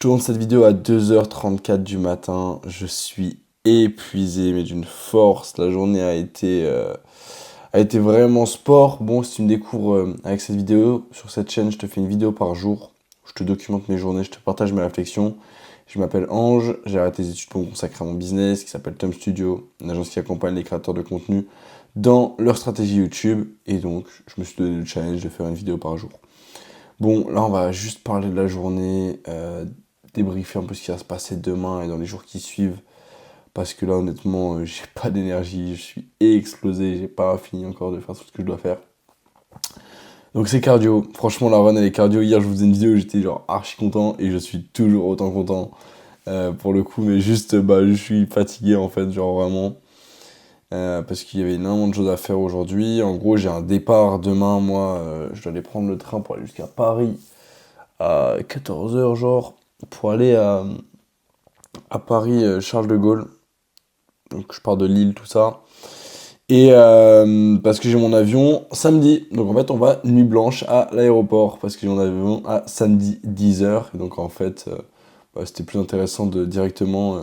tourne cette vidéo à 2h34 du matin. Je suis épuisé, mais d'une force. La journée a été vraiment sport. Bon, si tu me découvres avec cette vidéo, sur cette chaîne, je te fais une vidéo par jour. Je te documente mes journées, je te partage mes réflexions. Je m'appelle Ange, j'ai arrêté les études pour me consacrer à mon business qui s'appelle Tom Studio, une agence qui accompagne les créateurs de contenu dans leur stratégie YouTube. Et donc, je me suis donné le challenge de faire une vidéo par jour. Bon, là, on va juste parler de la journée, débriefer un peu ce qui va se passer demain et dans les jours qui suivent. Parce que là, honnêtement, j'ai pas d'énergie, je suis explosé, j'ai pas fini encore de faire tout ce que je dois faire. Donc c'est cardio. Franchement, la run, elle est cardio. Hier, je vous faisais une vidéo où j'étais genre archi content et je suis toujours autant content pour le coup. Mais juste, je suis fatigué en fait, genre vraiment. Parce qu'il y avait énormément de choses à faire aujourd'hui. En gros, j'ai un départ demain. Moi, je dois aller prendre le train pour aller jusqu'à Paris à 14h, genre, pour aller à Paris Charles de Gaulle. Donc je pars de Lille, tout ça. Et parce que j'ai mon avion samedi. Donc en fait, on va nuit blanche à l'aéroport parce que j'ai mon avion à samedi 10h. Et donc en fait, c'était plus intéressant de directement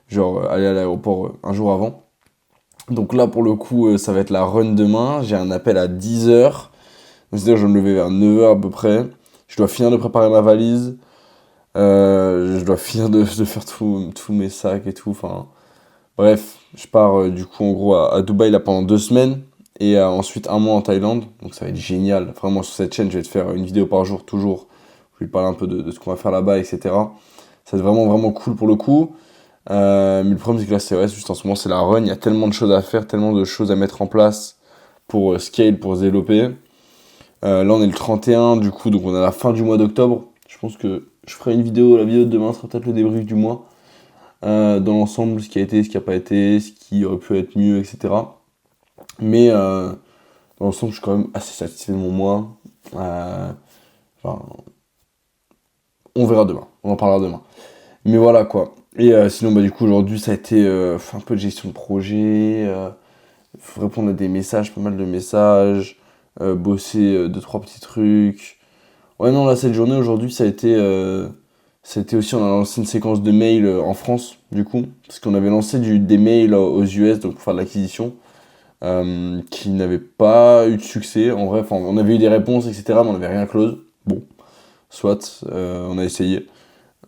genre aller à l'aéroport un jour avant. Donc là, pour le coup, ça va être la run demain. J'ai un appel à 10h. C'est-à-dire que je vais me lever vers 9h à peu près. Je dois finir de préparer ma valise. Je dois finir de faire tous mes sacs et tout. Enfin, bref, je pars du coup en gros à Dubaï là pendant 2 semaines. Et ensuite un mois en Thaïlande. Donc ça va être génial. Vraiment sur cette chaîne, je vais te faire une vidéo par jour, toujours. Je vais te parler un peu de ce qu'on va faire là-bas, etc. Ça va être vraiment, vraiment cool pour le coup. Mais le problème, c'est que là, c'est vrai, juste en ce moment, c'est la run. Il y a tellement de choses à faire, tellement de choses à mettre en place pour scale, pour se développer. Là, on est le 31, du coup, donc on est à la fin du mois d'octobre. Je pense que je ferai une vidéo. La vidéo de demain sera peut-être le débrief du mois. Dans l'ensemble, ce qui a été, ce qui n'a pas été, ce qui aurait pu être mieux, etc. Mais dans l'ensemble, je suis quand même assez satisfait de mon mois. Enfin, on verra demain. On en parlera demain. Mais voilà, quoi. Et sinon, du coup, aujourd'hui, ça a été un peu de gestion de projet, répondre à des messages, pas mal de messages, bosser 2-3 petits trucs. Ouais, non, là, cette journée, aujourd'hui, ça a été aussi, on a lancé une séquence de mails en France, du coup, parce qu'on avait lancé des mails aux US, donc pour faire de l'acquisition, qui n'avaient pas eu de succès. En vrai, enfin, on avait eu des réponses, etc., mais on n'avait rien close. Bon, soit, on a essayé.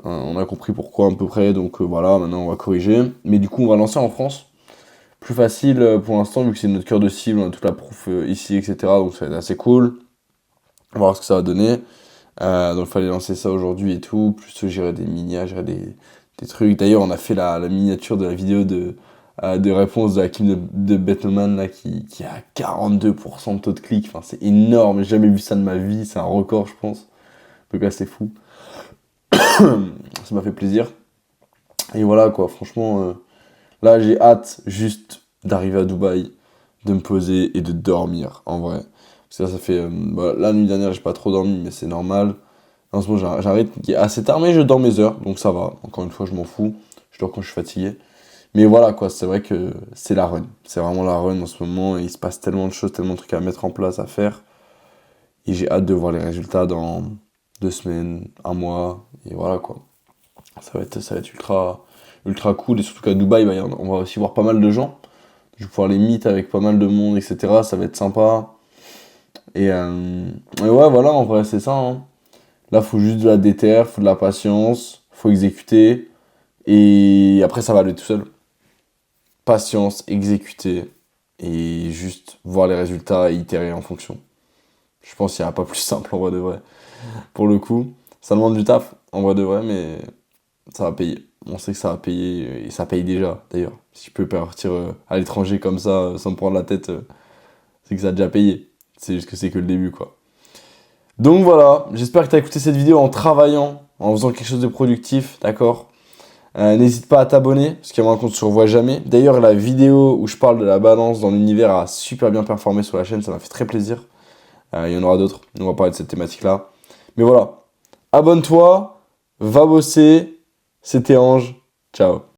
On a compris pourquoi à peu près, donc voilà, maintenant on va corriger. Mais du coup, on va lancer en France. Plus facile pour l'instant, vu que c'est notre cœur de cible, on a toute la proof ici, etc. Donc ça va être assez cool. On va voir ce que ça va donner. Donc il fallait lancer ça aujourd'hui et tout. Plus gérer des miniatures, gérer des trucs. D'ailleurs, on a fait la miniature de la vidéo de réponse de la team de Battleman là, qui a 42% de taux de clic. Enfin, c'est énorme. J'ai jamais vu ça de ma vie. C'est un record, je pense. Donc là, c'est fou. Ça m'a fait plaisir. Et voilà quoi, franchement, là j'ai hâte juste d'arriver à Dubaï, de me poser et de dormir en vrai. Parce que là ça fait. La nuit dernière j'ai pas trop dormi, mais c'est normal. En ce moment j'ai un rythme qui est assez tard, mais je dors mes heures, donc ça va. Encore une fois, je m'en fous. Je dors quand je suis fatigué. Mais voilà quoi, c'est vrai que c'est la run. C'est vraiment la run en ce moment et il se passe tellement de choses, tellement de trucs à mettre en place, à faire. Et j'ai hâte de voir les résultats dans 2 semaines, un mois, et voilà quoi. Ça va être ultra, ultra cool. Et surtout qu'à Dubaï, on va aussi voir pas mal de gens. Je vais pouvoir les meet avec pas mal de monde, etc. Ça va être sympa. Et ouais, voilà, en vrai, c'est ça. Hein. Là, faut juste de la déter, faut de la patience, faut exécuter. Et après, ça va aller tout seul. Patience, exécuter. Et juste voir les résultats et itérer en fonction. Je pense qu'il n'y a pas plus simple en vrai de vrai. Pour le coup, ça demande du taf en vrai de vrai, mais ça va payer. On sait que ça va payer, et ça paye déjà, d'ailleurs. Si je peux partir à l'étranger comme ça, sans me prendre la tête, c'est que ça a déjà payé. C'est juste que c'est que le début, quoi. Donc voilà, j'espère que tu as écouté cette vidéo en travaillant, en faisant quelque chose de productif, d'accord. N'hésite pas à t'abonner, parce qu'il y a un compte sur Vois Jamais. D'ailleurs, la vidéo où je parle de la balance dans l'univers a super bien performé sur la chaîne, ça m'a fait très plaisir. Il y en aura d'autres, on va parler de cette thématique-là. Mais voilà, abonne-toi, va bosser. C'était Ange. Ciao.